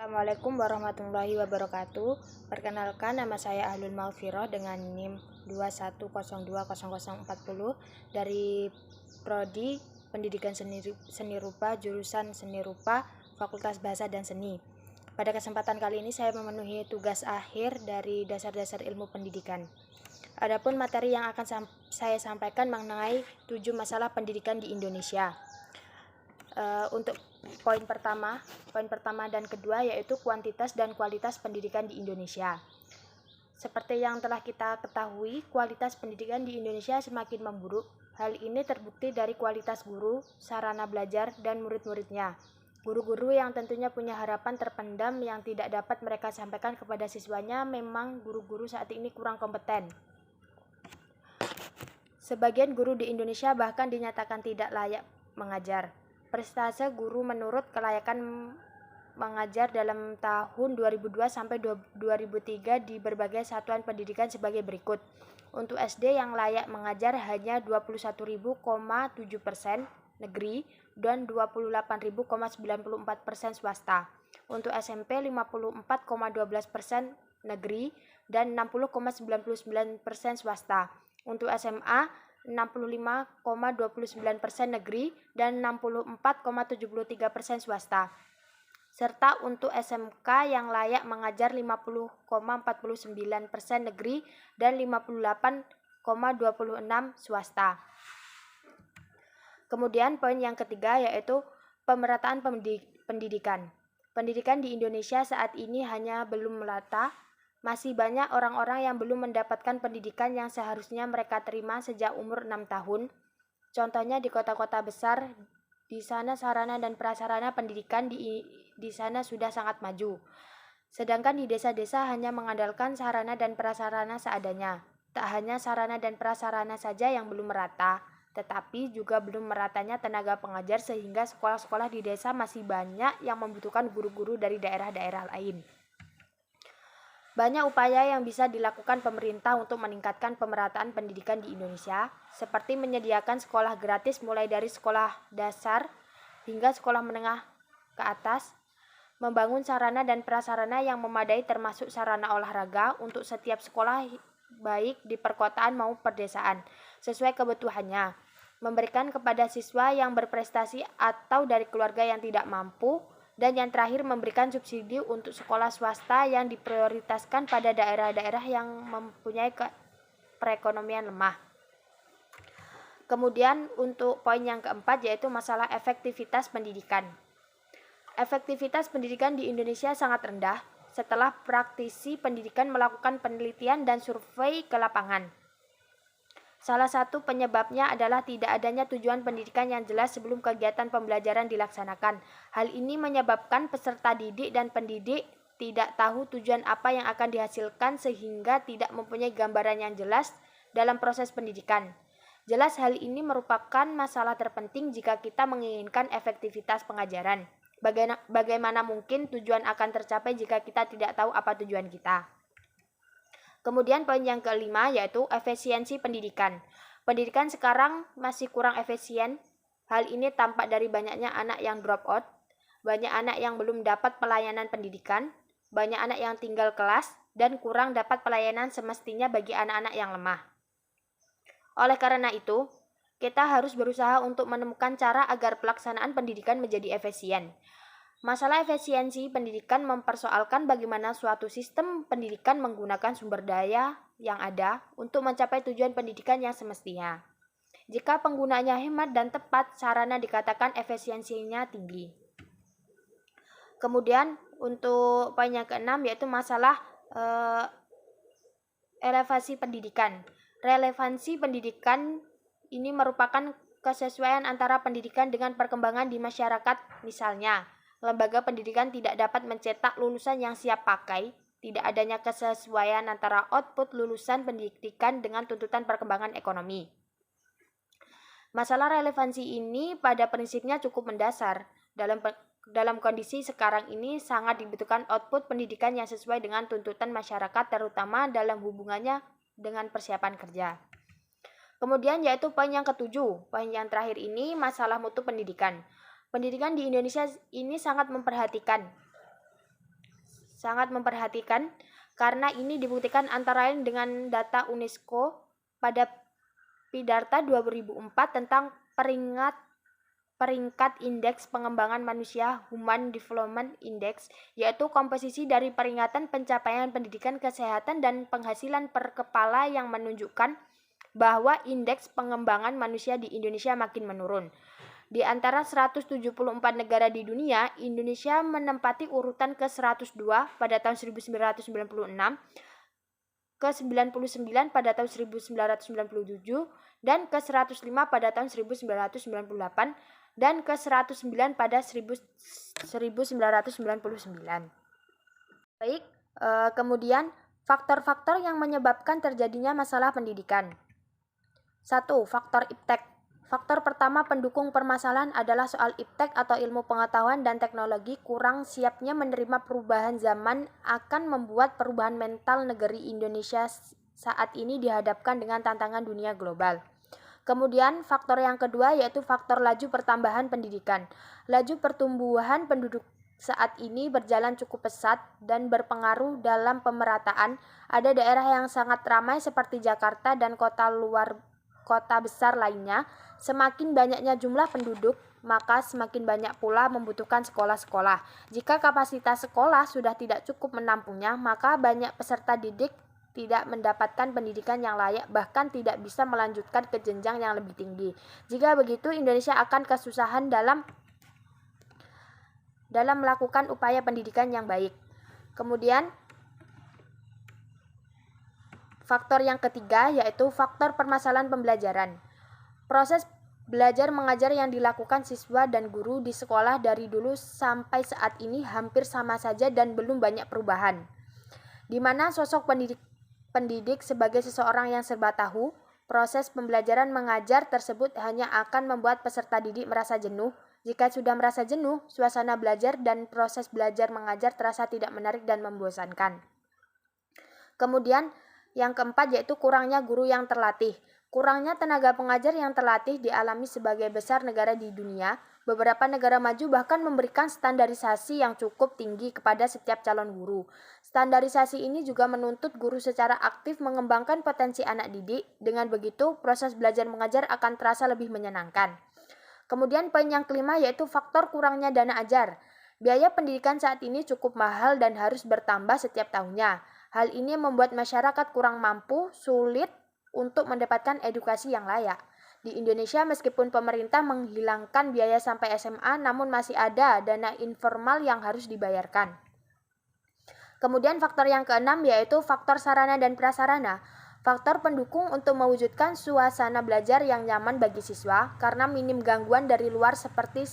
Assalamualaikum warahmatullahi wabarakatuh. Perkenalkan, nama saya Ahlul Maghfirah dengan NIM 210200040 dari Prodi Pendidikan Seni Rupa, jurusan Seni Rupa, Fakultas Bahasa dan Seni. Pada kesempatan kali ini saya memenuhi tugas akhir dari dasar-dasar ilmu pendidikan. Adapun materi yang akan saya sampaikan mengenai 7 masalah pendidikan di Indonesia. Untuk poin pertama dan kedua yaitu kuantitas dan kualitas pendidikan di Indonesia. Seperti yang telah kita ketahui, kualitas pendidikan di Indonesia semakin memburuk. Hal ini terbukti dari kualitas guru, sarana belajar, dan murid-muridnya. Guru-guru yang tentunya punya harapan terpendam yang tidak dapat mereka sampaikan kepada siswanya, memang guru-guru saat ini kurang kompeten. Sebagian guru di Indonesia bahkan dinyatakan tidak layak mengajar. Persentase guru menurut kelayakan mengajar dalam tahun 2002 sampai 2003 di berbagai satuan pendidikan sebagai berikut. Untuk SD yang layak mengajar hanya 21.000,7% negeri dan 28.094% swasta. Untuk SMP 54,12% negeri dan 60,99% swasta. Untuk SMA 65,29% negeri dan 64,73% swasta. Serta untuk SMK yang layak mengajar 50,49% negeri dan 58,26% swasta. Kemudian poin yang ketiga yaitu pemerataan pendidikan. Pendidikan di Indonesia saat ini hanya belum merata. Masih banyak orang-orang yang belum mendapatkan pendidikan yang seharusnya mereka terima sejak umur 6 tahun. Contohnya di kota-kota besar, di sana sarana dan prasarana pendidikan di sana sudah sangat maju. Sedangkan di desa-desa hanya mengandalkan sarana dan prasarana seadanya. Tak hanya sarana dan prasarana saja yang belum merata, tetapi juga belum meratanya tenaga pengajar sehingga sekolah-sekolah di desa masih banyak yang membutuhkan guru-guru dari daerah-daerah lain. Banyak upaya yang bisa dilakukan pemerintah untuk meningkatkan pemerataan pendidikan di Indonesia, seperti menyediakan sekolah gratis mulai dari sekolah dasar hingga sekolah menengah ke atas, membangun sarana dan prasarana yang memadai termasuk sarana olahraga untuk setiap sekolah baik di perkotaan maupun perdesaan, sesuai kebutuhannya, memberikan kepada siswa yang berprestasi atau dari keluarga yang tidak mampu, dan yang terakhir memberikan subsidi untuk sekolah swasta yang diprioritaskan pada daerah-daerah yang mempunyai perekonomian lemah. Kemudian untuk poin yang keempat yaitu masalah efektivitas pendidikan. Efektivitas pendidikan di Indonesia sangat rendah setelah praktisi pendidikan melakukan penelitian dan survei ke lapangan. Salah satu penyebabnya adalah tidak adanya tujuan pendidikan yang jelas sebelum kegiatan pembelajaran dilaksanakan. Hal ini menyebabkan peserta didik dan pendidik tidak tahu tujuan apa yang akan dihasilkan sehingga tidak mempunyai gambaran yang jelas dalam proses pendidikan. Jelas hal ini merupakan masalah terpenting jika kita menginginkan efektivitas pengajaran. Bagaimana mungkin tujuan akan tercapai jika kita tidak tahu apa tujuan kita? Kemudian poin yang kelima yaitu efisiensi pendidikan. Pendidikan sekarang masih kurang efisien. Hal ini tampak dari banyaknya anak yang drop out, banyak anak yang belum dapat pelayanan pendidikan, banyak anak yang tinggal kelas, dan kurang dapat pelayanan semestinya bagi anak-anak yang lemah. Oleh karena itu, kita harus berusaha untuk menemukan cara agar pelaksanaan pendidikan menjadi efisien. Masalah efisiensi pendidikan mempersoalkan bagaimana suatu sistem pendidikan menggunakan sumber daya yang ada untuk mencapai tujuan pendidikan yang semestinya. Jika penggunaannya hemat dan tepat, sarana dikatakan efisiensinya tinggi. Kemudian untuk poin yang keenam yaitu masalah relevansi pendidikan. Relevansi pendidikan ini merupakan kesesuaian antara pendidikan dengan perkembangan di masyarakat. Misalnya, lembaga pendidikan tidak dapat mencetak lulusan yang siap pakai, tidak adanya kesesuaian antara output lulusan pendidikan dengan tuntutan perkembangan ekonomi. Masalah relevansi ini pada prinsipnya cukup mendasar. Dalam kondisi sekarang ini sangat dibutuhkan output pendidikan yang sesuai dengan tuntutan masyarakat, terutama dalam hubungannya dengan persiapan kerja. Kemudian yaitu poin yang ketujuh, poin yang terakhir ini masalah mutu pendidikan. Pendidikan di Indonesia ini sangat memperhatikan sangat memperhatikan karena ini dibuktikan antara lain dengan data UNESCO pada Pidarta 2004 tentang peringkat Indeks Pengembangan Manusia Human Development Index, yaitu komposisi dari peringatan pencapaian pendidikan, kesehatan, dan penghasilan per kepala yang menunjukkan bahwa indeks pengembangan manusia di Indonesia makin menurun. Di antara 174 negara di dunia, Indonesia menempati urutan ke-102 pada tahun 1996, ke-99 pada tahun 1997, dan ke-105 pada tahun 1998, dan ke-109 pada 1999. Baik, kemudian faktor-faktor yang menyebabkan terjadinya masalah pendidikan. 1. Faktor iptek. Faktor pertama pendukung permasalahan adalah soal iptek atau ilmu pengetahuan dan teknologi kurang siapnya menerima perubahan zaman akan membuat perubahan mental negeri Indonesia saat ini dihadapkan dengan tantangan dunia global. Kemudian faktor yang kedua yaitu faktor laju pertambahan pendidikan. Laju pertumbuhan penduduk saat ini berjalan cukup pesat dan berpengaruh dalam pemerataan. Ada daerah yang sangat ramai seperti Jakarta dan kota besar lainnya. Semakin banyaknya jumlah penduduk, maka semakin banyak pula membutuhkan sekolah-sekolah. Jika kapasitas sekolah sudah tidak cukup menampungnya, maka banyak peserta didik tidak mendapatkan pendidikan yang layak, bahkan tidak bisa melanjutkan ke jenjang yang lebih tinggi. Jika begitu, Indonesia akan kesusahan dalam melakukan upaya pendidikan yang baik. Kemudian, faktor yang ketiga yaitu faktor permasalahan pembelajaran. Proses belajar mengajar yang dilakukan siswa dan guru di sekolah dari dulu sampai saat ini hampir sama saja dan belum banyak perubahan. Di mana sosok pendidik sebagai seseorang yang serba tahu, proses pembelajaran mengajar tersebut hanya akan membuat peserta didik merasa jenuh. Jika sudah merasa jenuh, suasana belajar dan proses belajar mengajar terasa tidak menarik dan membosankan. Kemudian, yang keempat yaitu kurangnya guru yang terlatih. Kurangnya tenaga pengajar yang terlatih dialami sebagai besar negara di dunia. Beberapa negara maju bahkan memberikan standarisasi yang cukup tinggi kepada setiap calon guru. Standarisasi ini juga menuntut guru secara aktif mengembangkan potensi anak didik. Dengan begitu, proses belajar mengajar akan terasa lebih menyenangkan. Kemudian poin yang kelima yaitu faktor kurangnya dana ajar. Biaya pendidikan saat ini cukup mahal dan harus bertambah setiap tahunnya. Hal ini membuat masyarakat kurang mampu, sulit untuk mendapatkan edukasi yang layak. Di Indonesia, meskipun pemerintah menghilangkan biaya sampai SMA, namun masih ada dana informal yang harus dibayarkan. Kemudian faktor yang keenam yaitu faktor sarana dan prasarana. Faktor pendukung untuk mewujudkan suasana belajar yang nyaman bagi siswa karena minim gangguan dari luar seperti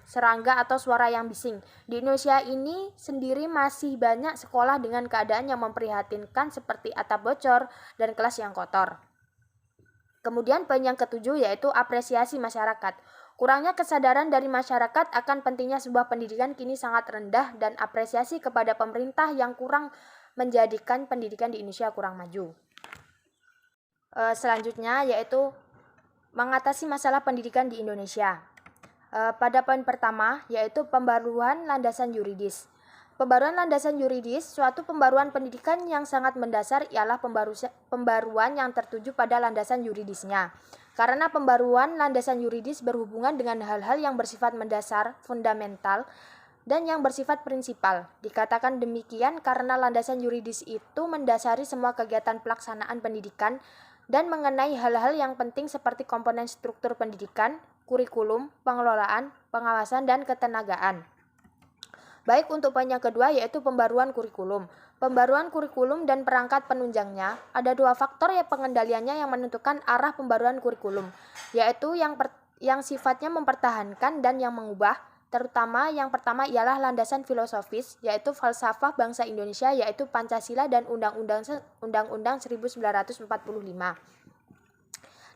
serangga atau suara yang bising. Di Indonesia ini sendiri masih banyak sekolah dengan keadaan yang memprihatinkan seperti atap bocor dan kelas yang kotor. Kemudian poin yang ketujuh yaitu apresiasi masyarakat. Kurangnya kesadaran dari masyarakat akan pentingnya sebuah pendidikan kini sangat rendah dan apresiasi kepada pemerintah yang kurang menjadikan pendidikan di Indonesia kurang maju. Selanjutnya yaitu mengatasi masalah pendidikan di Indonesia. Pada poin pertama yaitu pembaruan landasan yuridis. Pembaruan landasan yuridis, suatu pembaruan pendidikan yang sangat mendasar ialah pembaruan yang tertuju pada landasan yuridisnya. Karena pembaruan landasan yuridis berhubungan dengan hal-hal yang bersifat mendasar, fundamental, dan yang bersifat prinsipal. Dikatakan demikian karena landasan yuridis itu mendasari semua kegiatan pelaksanaan pendidikan dan mengenai hal-hal yang penting seperti komponen struktur pendidikan, kurikulum, pengelolaan, pengawasan, dan ketenagaan. Baik untuk poin yang kedua yaitu pembaruan kurikulum. Pembaruan kurikulum dan perangkat penunjangnya ada dua faktor yang pengendaliannya yang menentukan arah pembaruan kurikulum, yaitu yang sifatnya mempertahankan dan yang mengubah. Terutama yang pertama ialah landasan filosofis, yaitu falsafah bangsa Indonesia, yaitu Pancasila dan Undang-Undang 1945.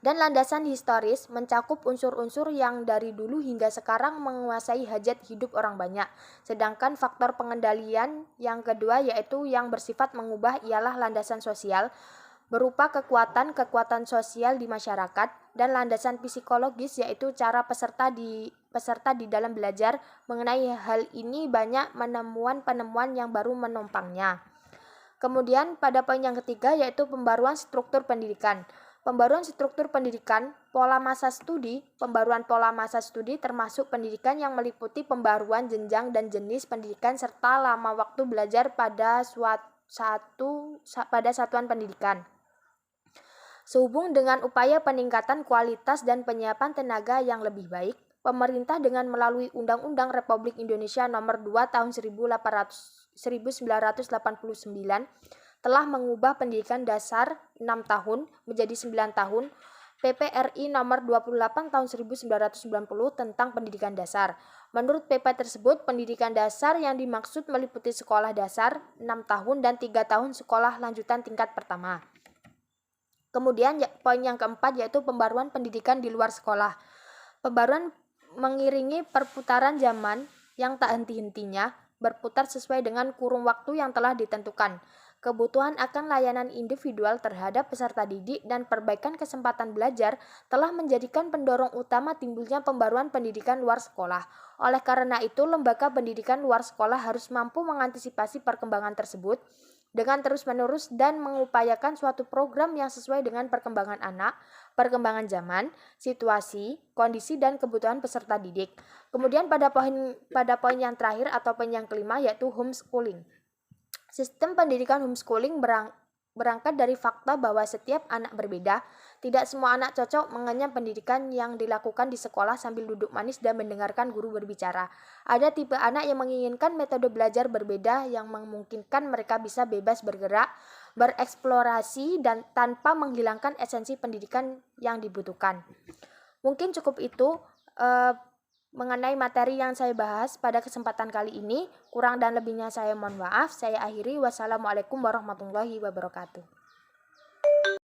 Dan landasan historis mencakup unsur-unsur yang dari dulu hingga sekarang menguasai hajat hidup orang banyak. Sedangkan faktor pengendalian yang kedua yaitu yang bersifat mengubah ialah landasan sosial, berupa kekuatan sosial di masyarakat, dan landasan psikologis yaitu cara peserta peserta di dalam belajar. Mengenai hal ini banyak penemuan yang baru menopangnya. Kemudian pada poin yang ketiga yaitu pembaruan struktur pendidikan. Pembaruan struktur pendidikan, pembaruan pola masa studi termasuk pendidikan yang meliputi pembaruan jenjang dan jenis pendidikan serta lama waktu belajar pada satuan pendidikan. Sehubung dengan upaya peningkatan kualitas dan penyiapan tenaga yang lebih baik, pemerintah dengan melalui Undang-Undang Republik Indonesia Nomor 2 Tahun 1989 telah mengubah pendidikan dasar 6 tahun menjadi 9 tahun, PP RI Nomor 28 Tahun 1990 tentang pendidikan dasar. Menurut PP tersebut, pendidikan dasar yang dimaksud meliputi sekolah dasar 6 tahun dan 3 tahun sekolah lanjutan tingkat pertama. Kemudian poin yang keempat yaitu pembaruan pendidikan di luar sekolah. Pembaruan mengiringi perputaran zaman yang tak henti-hentinya, berputar sesuai dengan kurun waktu yang telah ditentukan. Kebutuhan akan layanan individual terhadap peserta didik dan perbaikan kesempatan belajar telah menjadikan pendorong utama timbulnya pembaruan pendidikan luar sekolah. Oleh karena itu, lembaga pendidikan luar sekolah harus mampu mengantisipasi perkembangan tersebut dengan terus-menerus dan mengupayakan suatu program yang sesuai dengan perkembangan anak, perkembangan zaman, situasi, kondisi, dan kebutuhan peserta didik. Kemudian pada poin yang terakhir atau poin yang kelima yaitu homeschooling. Sistem pendidikan homeschooling berangkat dari fakta bahwa setiap anak berbeda. Tidak semua anak cocok mengenyam pendidikan yang dilakukan di sekolah sambil duduk manis dan mendengarkan guru berbicara. Ada tipe anak yang menginginkan metode belajar berbeda yang memungkinkan mereka bisa bebas bergerak, bereksplorasi, dan tanpa menghilangkan esensi pendidikan yang dibutuhkan. Mungkin cukup itu mengenai materi yang saya bahas pada kesempatan kali ini. Kurang dan lebihnya saya mohon maaf. Saya akhiri. Wassalamualaikum warahmatullahi wabarakatuh.